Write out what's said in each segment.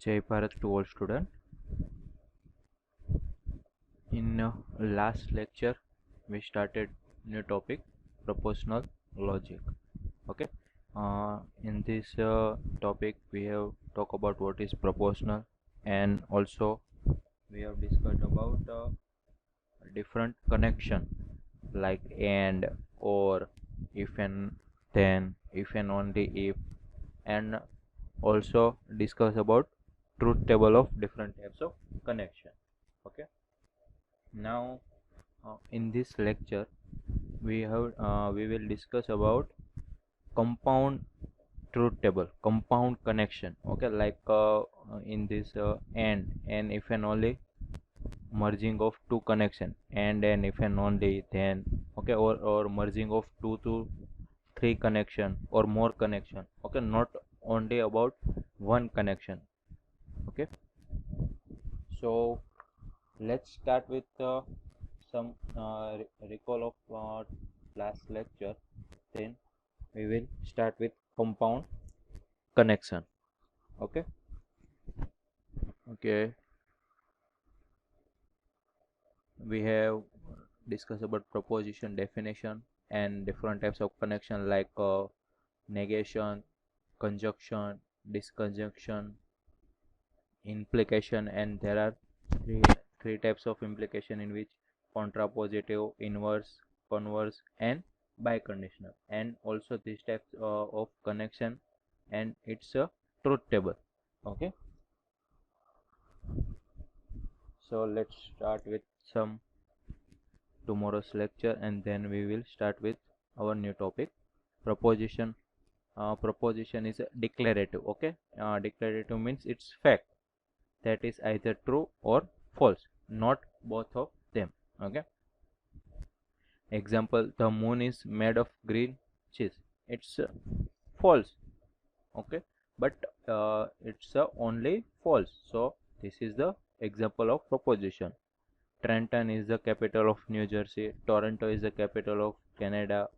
Jai Bharat to all students. In last lecture, we started new topic, propositional logic. Okay. In this topic, we have talked about what is propositional, and also we have discussed about different connection like and, or, if and then, if and only if, and also discuss about truth table of different types of connection. Okay. Now in this lecture we will discuss about compound truth table, compound connection. Okay, like in this and if and only merging of two connection, and if and only then. Okay, or merging of two to three connection or more connection. Okay, not only about one connection. Okay, so let's start with some recall of last lecture. Then we will start with compound connection. Okay. Okay, we have discussed about proposition, definition, and different types of connection like negation, conjunction, disconjunction, implication, and there are three three types of implication, in which contrapositive, inverse, converse, and biconditional. And also these types of connection, and it's a truth table. Okay, so let's start with some tomorrow's lecture, and then we will start with our new topic, proposition. Proposition is a declarative. Okay, declarative means it's fact that is either true or false, not both of them. Okay, example, the moon is made of green cheese. It's false. Okay, but it's only false, so this is the example of proposition. Trenton is the capital of New Jersey. Toronto is the capital of Canada.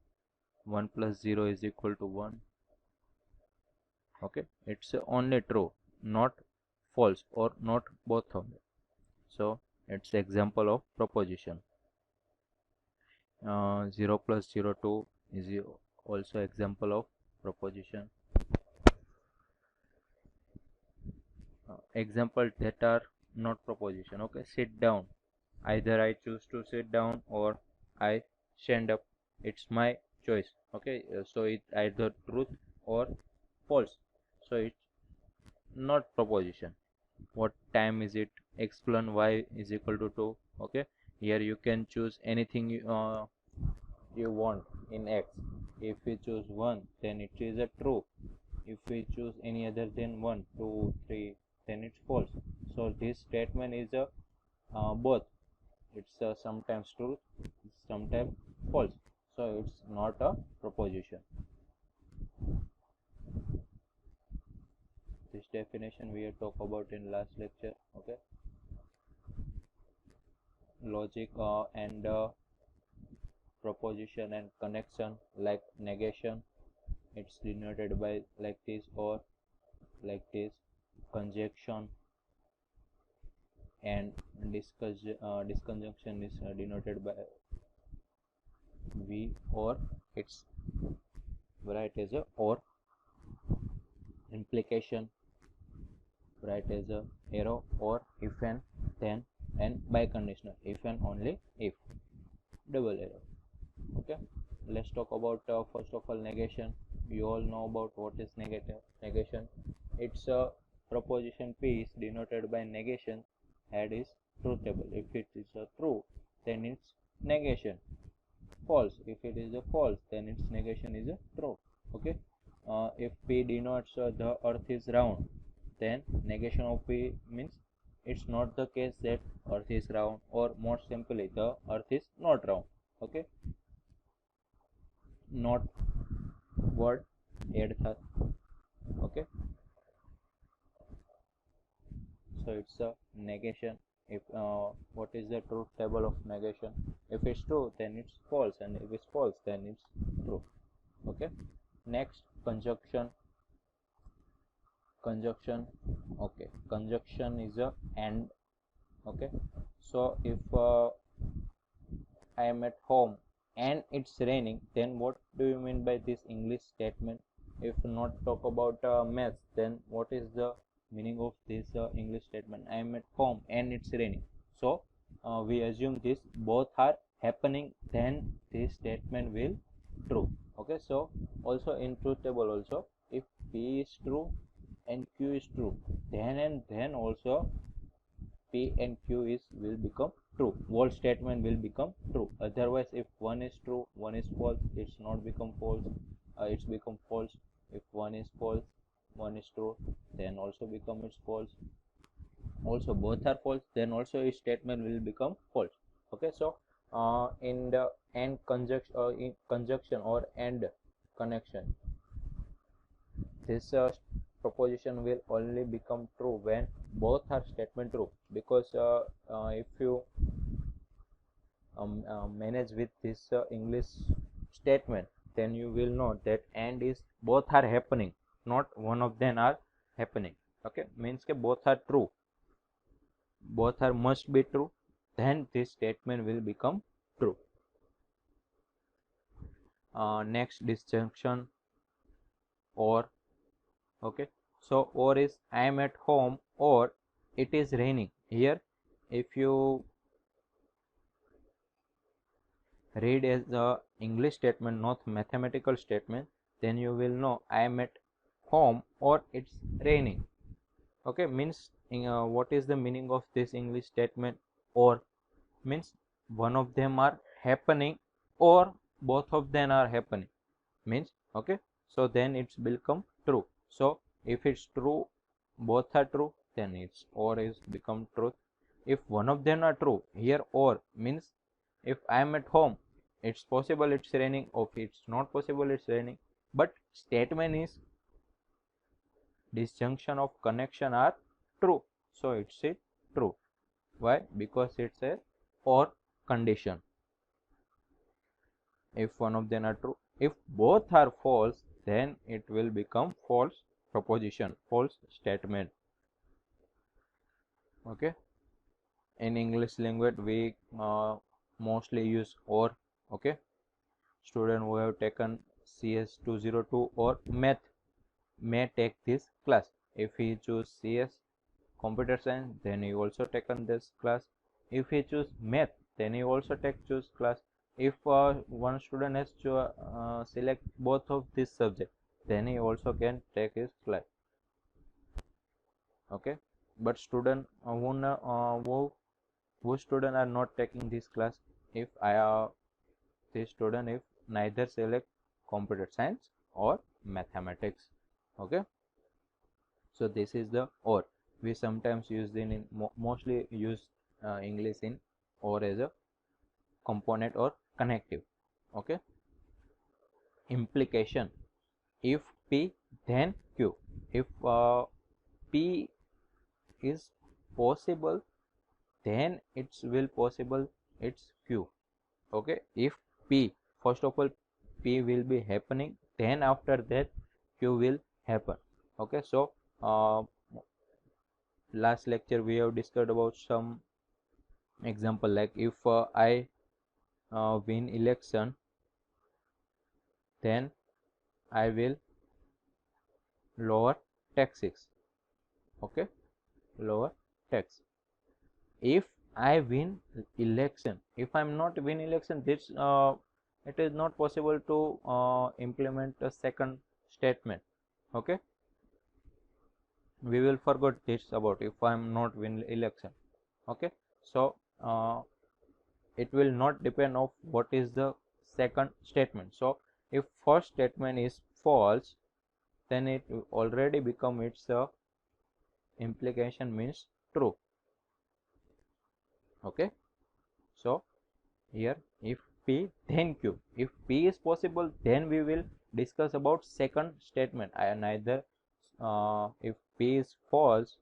1 plus 0 is equal to 1. Okay, it's only true, not false, or not both of them. So it's example of proposition. 0 plus 0 2 is also example of proposition. Example that are not proposition. Okay, sit down. Either I choose to sit down or I stand up. It's my choice. Okay, so it's either truth or false, so it's not proposition. What time is it? Explain y is equal to 2. Okay, here you can choose anything you want in x. If we choose 1, then it is a true. If we choose any other than 1, 2, 3, then it's false. So this statement is a both. It's sometimes true, sometimes false, so it's not a proposition. This definition we have talked about in last lecture. Okay, logic and proposition and connection, like negation, it's denoted by like this or like this. Conjunction and disconjunction is denoted by v, or it's write as a or. Implication write as a arrow, or if and then, and biconditional, if and only if, double arrow. Okay, let's talk about first of all negation. You all know about what is negation. It's a proposition P is denoted by negation, head is truth table. If it is a true, then it's negation. False, if it is a false, then its negation is a true. Okay, if P denotes the earth is round, then negation of P means it's not the case that earth is round, or more simply the earth is not round. Okay, not word add that. Okay, so it's a negation. If what is the truth table of negation? If it's true, then it's false, and if it's false, then it's true. Okay, next, conjunction. conjunction. Okay, conjunction is a and. Okay, so if I am at home and it's raining, then what do you mean by this English statement? If not talk about maths, then what is the meaning of this English statement? I am at home and it's raining. So we assume this both are happening, then this statement will true. Okay, so also in truth table also, if P is true and Q is true, then and then also P and Q is will become true. Whole statement will become true. Otherwise, if one is true, one is false, it's not become false. It's become false. If one is false, one is true, then also become it's false. Also, both are false, then also a statement will become false. Okay, so in the and conjunction in conjunction or and connection, this proposition will only become true when both are statement true, because if you manage with this English statement, then you will know that and is both are happening, not one of them are happening. Okay, means that both are true, both are must be true, then this statement will become true. Next disjunction, or. Okay, so or is I am at home or it is raining. Here if you read as the English statement, not mathematical statement, then you will know I am at home or it's raining. Okay, means what is the meaning of this English statement? Or means one of them are happening or both of them are happening, means. Okay, so then it's become true. So if it's true, both are true, then it's or is become truth. If one of them are true, here or means if I am at home, it's possible it's raining, or if it's not possible it's raining, but statement is disjunction of connection are true, so it's a true. Why? Because it's a or condition. If one of them are true, if both are false, then it will become false proposition, false statement. Okay, in English language we mostly use or. Okay, student who have taken CS 202 or math may take this class. If he choose CS computer science, then he also taken this class. If he choose math, then he also choose class. If one student has to select both of these subjects, then he also can take his class. Okay, but student who student are not taking this class, if this student if neither select computer science or mathematics. Okay, so this is the or. We sometimes use in mostly use English in or as a component or connective. Okay, implication, if P then Q. If P is possible, then it's will possible it's Q. Okay, if P, first of all P will be happening, then after that Q will happen. Okay, so last lecture we have discussed about some example, like if I win election, then I will lower taxes. Okay, lower tax. If I win election, if I'm not win election, this it is not possible to implement a second statement. Okay, we will forget this about if I'm not win election. Okay, so it will not depend of what is the second statement. So if first statement is false, then it already become its implication means true. Okay, so here if P then Q, if P is possible, then we will discuss about second statement. I neither if P is false,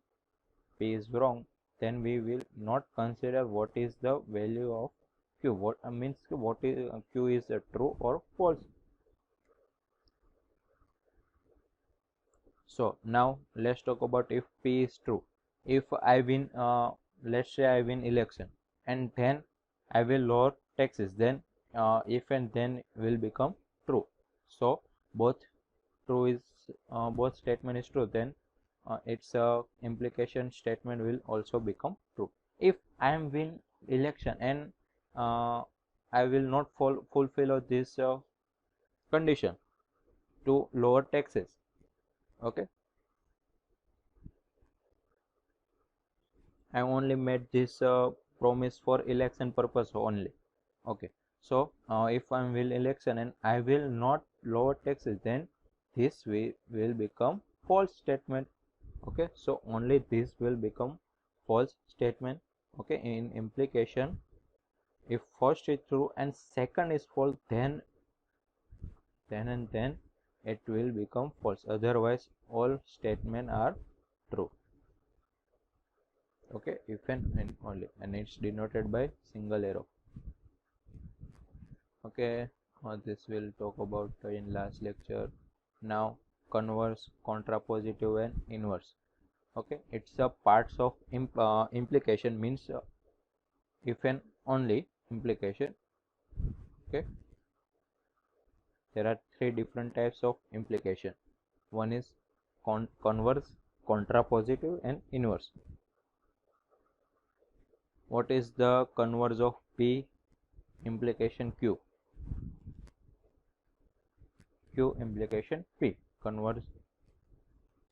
P is wrong, then we will not consider what is the value of Q. What means what is Q is true or false. So now let's talk about if P is true. If I win, let's say I win election, and then I will lower taxes, then if and then will become true. So both true is both statement is true, then its implication statement will also become true. If I am win election and I will not fulfill this condition to lower taxes, okay, I only made this promise for election purpose only. Okay, so if I will election and I will not lower taxes, then this will become false statement. Okay, so only this will become false statement. Okay, in implication, if first is true and second is false, then it will become false. Otherwise, all statement are true. Okay, if and only, and it's denoted by single arrow. Okay, this will talk about in last lecture. Now converse, contrapositive and inverse. Okay, it's a parts of implication, means if and only implication. Okay, there are three different types of implication. One is converse, contrapositive and inverse. What is the converse of P implication Q? Q implication P. Converse.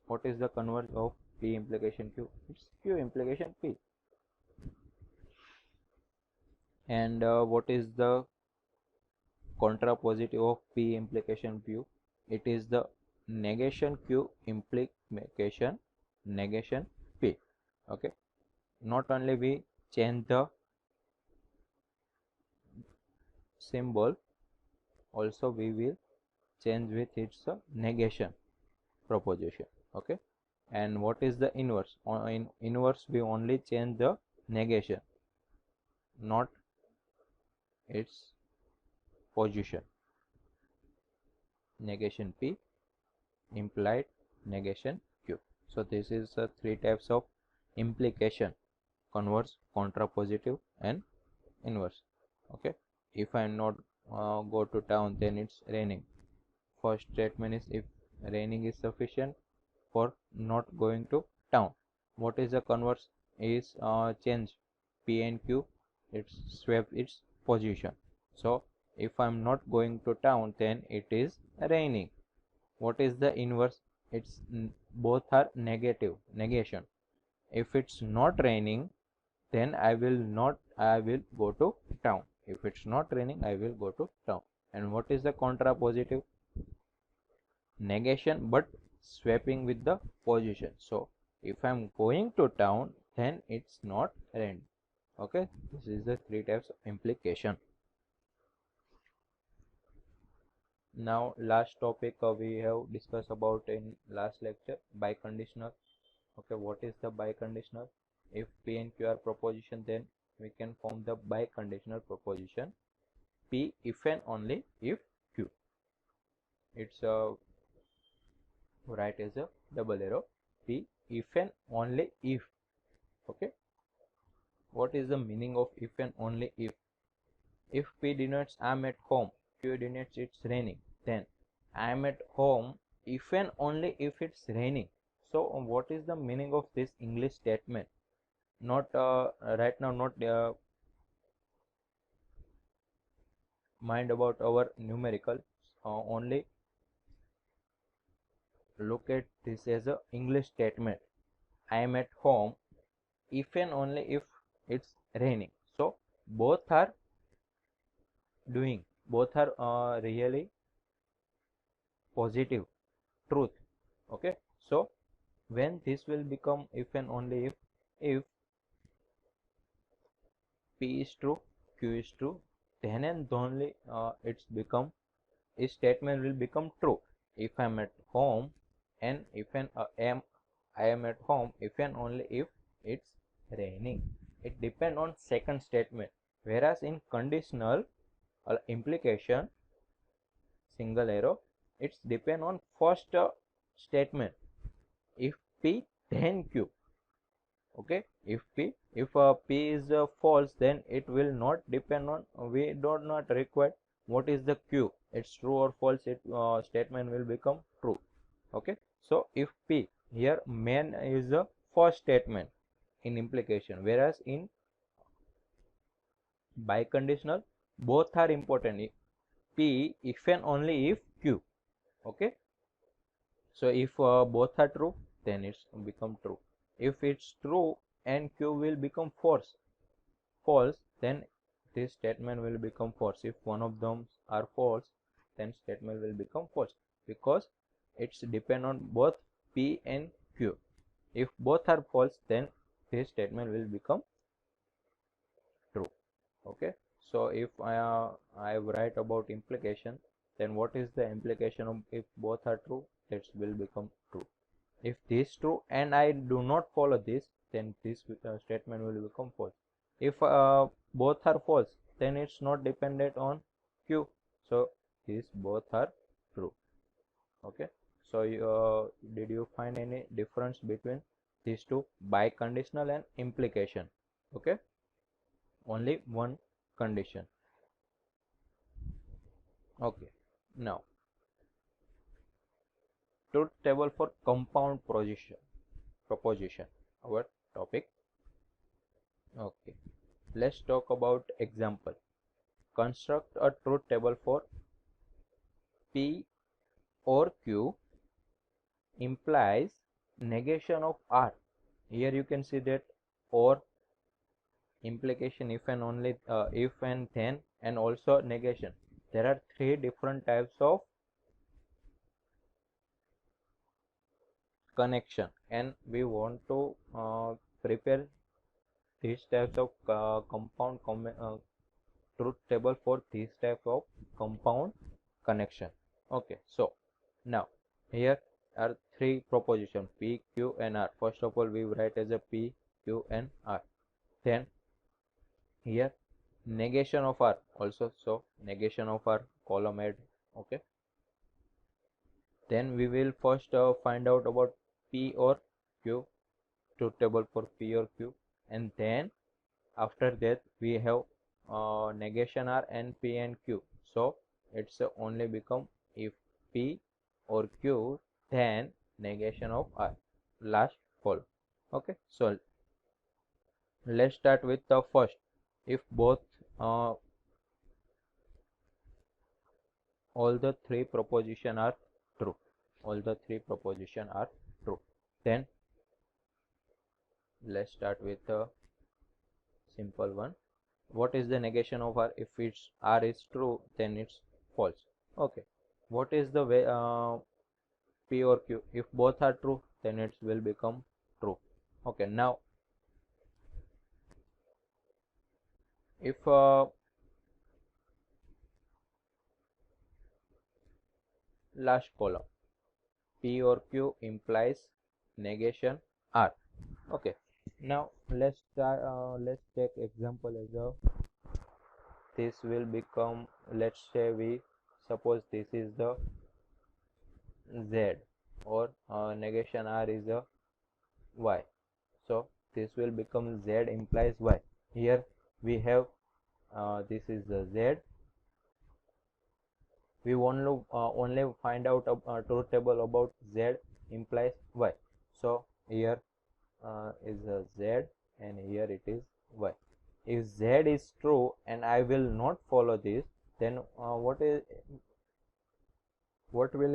What is the converse of P implication Q? It's Q implication P. And what is the contrapositive of P implication Q? It is the negation Q implication negation P. Okay, not only we change the symbol, also we will change with its negation proposition. Okay, and what is the inverse? In inverse we only change the negation, not its position. Negation P implied negation Q. So this is three types of implication: converse, contrapositive and inverse. Okay, if I am not go to town, then it's raining. First statement is if raining is sufficient for not going to town. What is the converse? Is change P and Q, it's swap its position. So if I'm not going to town, then it is raining. What is the inverse? It's both are negative, negation. If it's not raining, then I will go to town. If it's not raining, I will go to town. And what is the contrapositive? Negation but swapping with the position. So if I'm going to town, then it's not rain. Okay, this is the three types of implication. Now last topic we have discussed about in last lecture, biconditional. Okay, what is the biconditional? If P and Q are proposition, then we can form the biconditional proposition P if and only if Q. It's write as a double arrow P if and only if. Okay, what is the meaning of if and only if? If P denotes I am at home, Q denotes it's raining, then I am at home if and only if it's raining. So what is the meaning of this English statement? Not right now, not mind about our numerical, only look at this as a English statement. I am at home if and only if it's raining. So both are doing, both are really positive, truth. Okay, so when this will become if and only if P is true, Q is true, then and only it's become, a statement will become true. If I'm at home and if an I am at home if and only if it's raining. It depends on second statement. Whereas in conditional implication, single arrow, it's depend on first statement. if P then Q. Okay, if P is false, then it will not depend on, we do not require what is the Q, it's true or false, it statement will become true. Okay, so if P, here main is the first statement in implication, whereas in biconditional both are important. P if and only if Q. Okay, so if both are true, then it's become true. If it's true and Q will become false, then this statement will become false. If one of them are false, then statement will become false, because it's depend on both P and Q. If both are false, then this statement will become true. Okay, so if I write about implication, then what is the implication of if both are true? That will become true. If this true and I do not follow this, then this statement will become false. If both are false, then it's not dependent on Q, so these both are true. Okay, so did you find any difference between these two, biconditional and implication? Okay, only one condition. Okay, now truth table for compound proposition, our topic. Okay, let's talk about example. Construct a truth table for P or Q implies negation of R. Here you can see that or implication, if and only, if and then, and also negation. There are three different types of connection, and we want to prepare these types of truth table for these type of compound connection. Okay, so now here are three propositions, P, Q and R. First of all, we write as a P, Q and R. Then here negation of R also, so negation of R column add. Okay, then we will first find out about P or Q, truth table for P or Q, and then after that we have negation R and P and Q. So it's only become if P or Q, then negation of R, last column. Okay, so let's start with the first. If both all the three proposition are true, all the three proposition are true, then let's start with the simple one. What is the negation of R? If it's R is true, then it's false. Okay, what is the way P or Q? If both are true, then it will become true. Okay, now if last column P or Q implies negation R. Okay, now let's start, let's take example as a, this will become, let's say we suppose this is the Z, or negation R is a Y. So this will become Z implies Y. Here we have this is the Z. We want to only find out a truth table about Z implies Y. So here is a Z and here it is Y. If Z is true and I will not follow this, then what will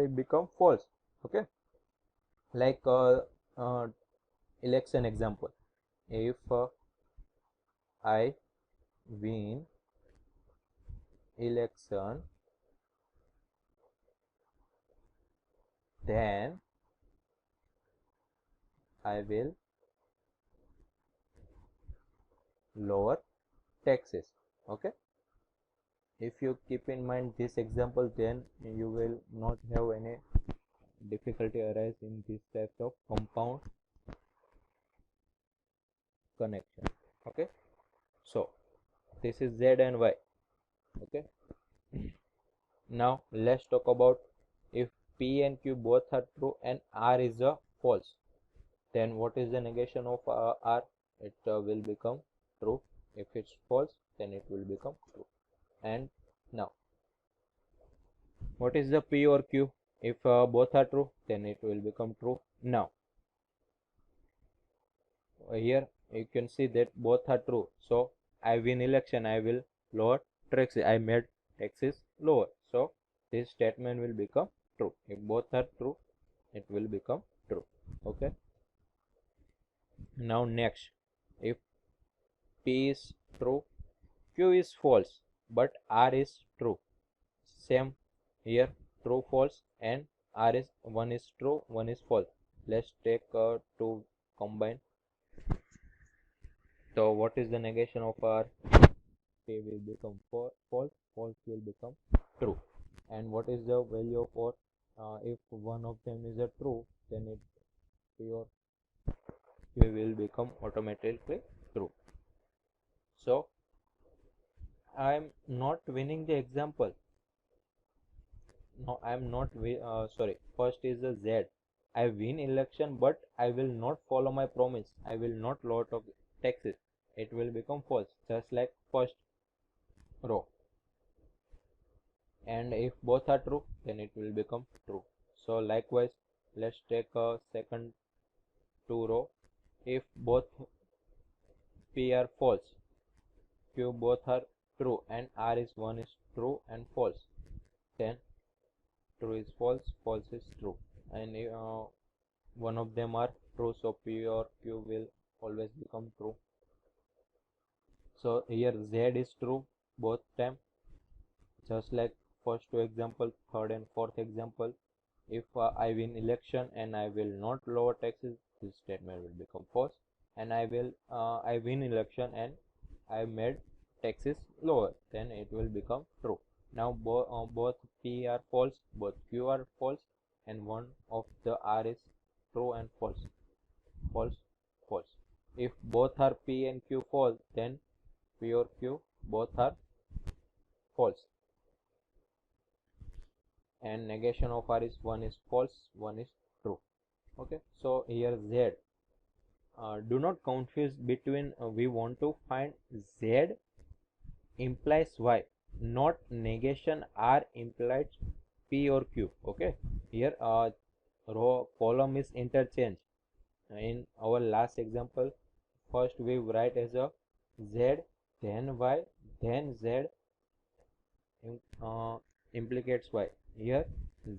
it become? False. Okay, like election example. If I win election, then I will lower taxes. Okay, if you keep in mind this example, then you will not have any difficulty arise in this types of compound connection. Okay, so this is Z and Y. Okay, now let's talk about if P and Q both are true and R is a false. Then what is the negation of R? It will become true. If it's false, then it will become true. And now, what is the P or Q? If both are true, then it will become true. Now, here you can see that both are true. So, I win election, I will lower taxes. I made taxes lower. So, this statement will become true. If both are true, it will become true. Okay. Now, next, if P is true, Q is false, but R is true. Same here, true, false, and R is one is true, one is false. Let's take two combine. So what is the negation of R? P will become false, false will become true. And what is the value of R? If one of them is a true, then it P or Q will become automatically true. So I am not winning the example. No, I am not. Sorry. First is the Z. I win election, but I will not follow my promise. I will not lower taxes. It will become false, just like first row. And if both are true, then it will become true. So likewise, let's take a second two row. If both P are false, Q both are true, and R is one is true and false, then true is false, false is true, and one of them are true, so P or Q will always become true. So here Z is true both time, just like first two example, third and fourth example. If I win election and I will not lower taxes, this statement will become false. And I win election and I made taxes lower, then it will become true. Now both P are false, both Q are false, and one of the R is true and false. False, false. If both are P and Q false, then P or Q both are false. And negation of R is one is false, one is true. Okay, so here Z. Do not confuse between we want to find Z implies Y, not negation R implies P or Q. Okay, here row column is interchange. In our last example, first we write as a Z, then Y, then Z implicates Y. Here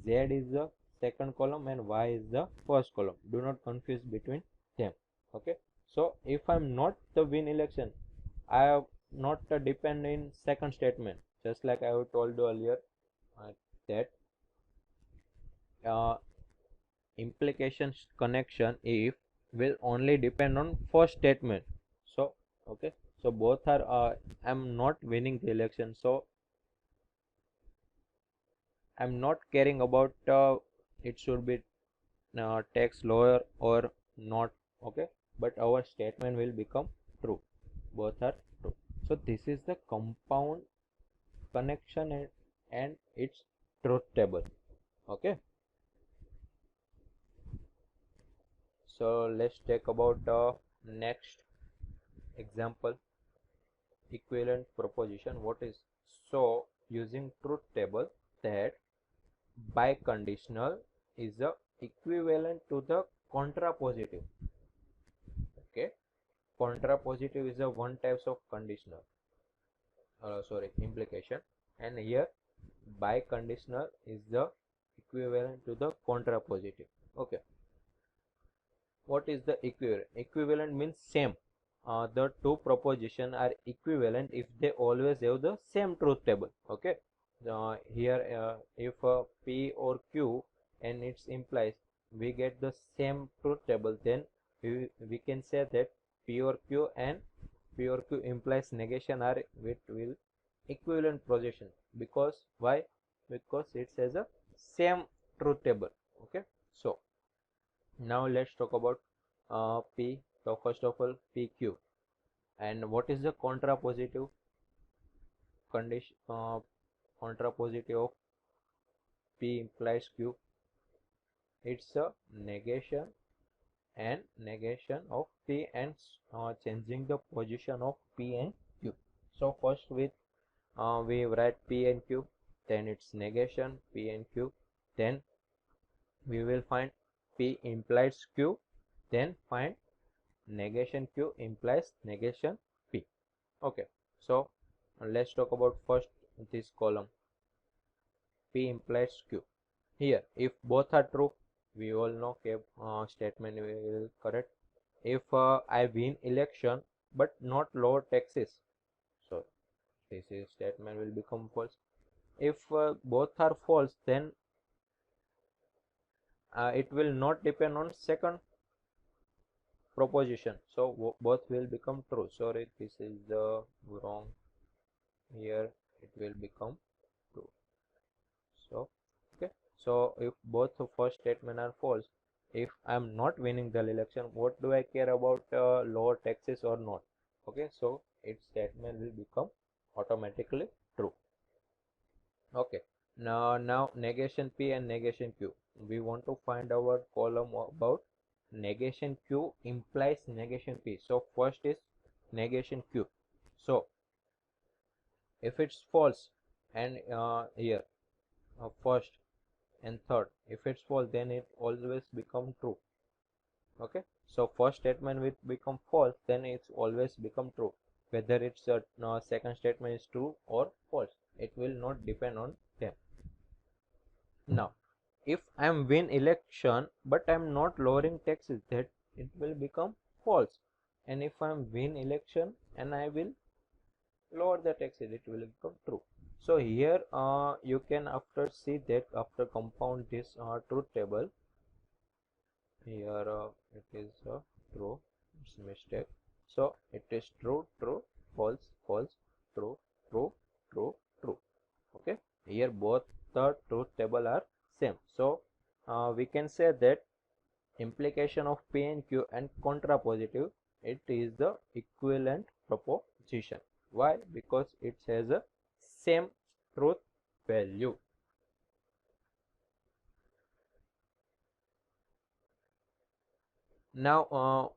Z is the second column and Y is the first column. Do not confuse between them. Okay, so if I'm not the win election, I have not depend in second statement, just like I have told you earlier that implications connection if will only depend on first statement. So okay, so both are I'm not winning the election, so I'm not caring about it should be tax lower or not. Okay, but our statement will become true, both are true. So this is the compound connection and its truth table. Okay, so let's take about next example, equivalent proposition. What is so using truth table that biconditional is the equivalent to the contrapositive. Okay, contrapositive is a one types of conditional sorry implication, and here biconditional is the equivalent to the contrapositive. Okay, what is the equivalent? Equivalent means same. The two propositions are equivalent if they always have the same truth table. Okay, here if P or Q and it implies we get the same truth table, then we can say that P or Q and P or Q implies negation are it will equivalent proposition. Because why? Because it says a same truth table. Okay, so now let's talk about P. So first of all PQ, and what is the contrapositive condition? Contrapositive of P implies Q. It's a negation and negation of P and changing the position of P and Q. So first we write P and Q, then its negation P and Q, then we will find P implies Q, then find negation Q implies negation P. Okay, so let's talk about first this column P implies Q. Here, if both are true, we all know statement will correct. If I win election but not lower taxes, so this is statement will become false. If both are false, then it will not depend on second proposition, so both will become true. Sorry, this is the wrong. Here it will become true. So okay, so if both the first statement are false, if I'm not winning the election, what do I care about lower taxes or not? Okay, so its statement will become automatically true. Okay, now negation P and negation Q. We want to find our column about negation Q implies negation P. So first is negation Q. So if it's false, and here first and third, if it's false, then it always become true. Okay, so first statement will become false, then it's always become true, whether it's second statement is true or false, it will not depend on them. Now if I'm win election but I'm not lowering taxes, that it will become false. And if I'm win election and I will lower the taxes, it will become true. So here you can after see that after compound this truth table, here it is true, it's mistake. So it is true, true, false, false, true, true, true, true. Okay, here both the truth table are same. So we can say that implication of P and Q and contrapositive, it is the equivalent proposition. Why? Because it has a same truth value. Now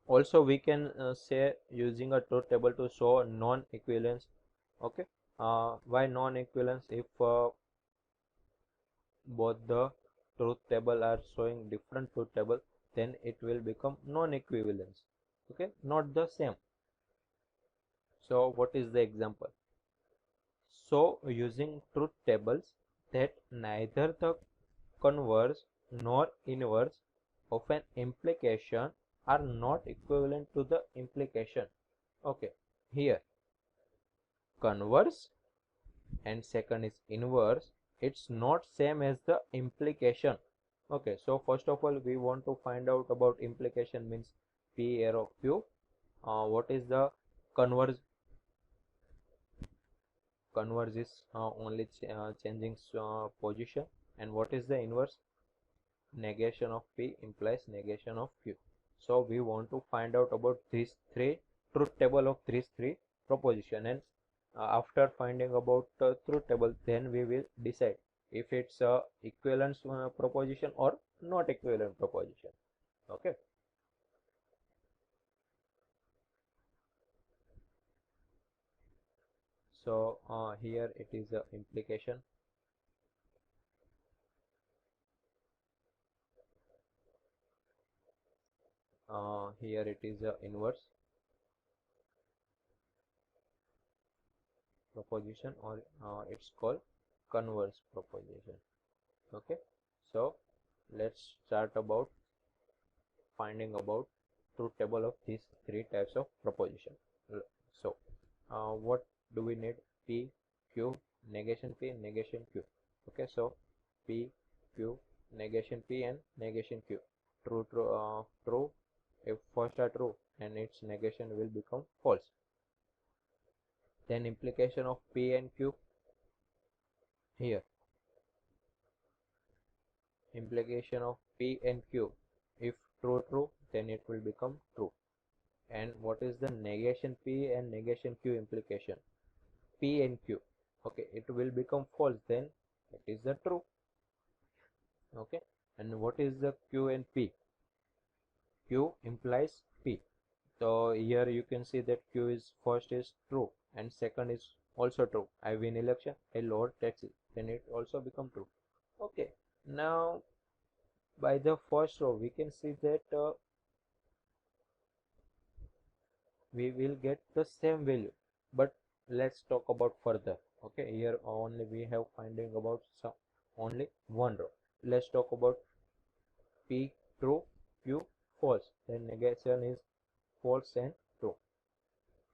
also we can say using a truth table to show non-equivalence. Okay, why non-equivalence? If both the truth table are showing different truth table, then it will become non-equivalence. Okay, not the same. So what is the example? So using truth tables that neither the converse nor inverse of an implication are not equivalent to the implication. Okay, here converse and second is inverse, it's not same as the implication. Okay, so first of all we want to find out about implication, means P arrow Q. What is the converse? Converse is only changing position. And what is the inverse? Negation of P implies negation of Q. So we want to find out about these three truth table of these three proposition, and after finding about truth table, then we will decide if it's a equivalence proposition or not equivalent proposition. Okay, so here it is a implication. Here it is a inverse proposition, or it's called converse proposition. Okay, so let's start about finding about truth table of these three types of proposition. So what do we need? P, Q, negation P, negation Q. Okay, so P, Q, negation P and negation Q. True, true, true. If first are true, and its negation will become false. Then implication of P and Q. Here implication of P and Q, if true, true, then it will become true. And what is the negation P and negation Q implication? P and Q. Okay, it will become false, then it is the true. Okay, and what is the Q and P? Q implies P. So here you can see that Q is first is true and second is also true. I win election, I lower taxes, then it also become true. Okay, now by the first row we can see that we will get the same value, but let's talk about further. Okay, here only we have finding about some only one row. Let's talk about P true, Q false, then negation is false and true.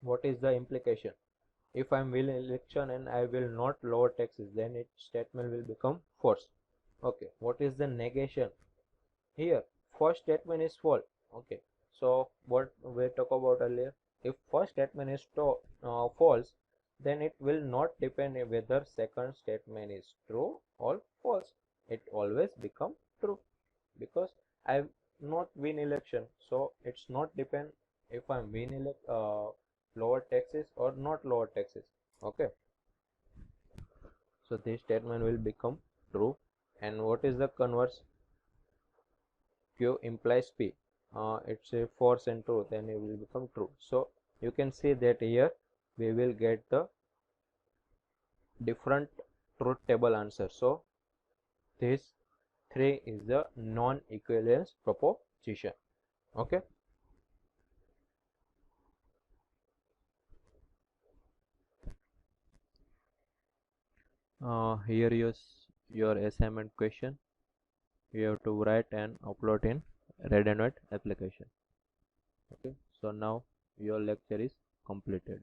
What is the implication? If I'm will election and I will not lower taxes, then its statement will become false. Okay, what is the negation? Here first statement is false. Okay, so what we talked about earlier, if first statement is false, then it will not depend whether second statement is true or false. It always become true because I not win election, so it's not depend if I'm win lower taxes or not lower taxes. Okay, so this statement will become true. And what is the converse? Q implies P. It's a false and true, then it will become true. So you can see that here we will get the different truth table answer. So this 3 is the non-equivalence proposition. Okay. Here is your assignment question. You have to write and upload in red and white application. Okay, so now your lecture is completed.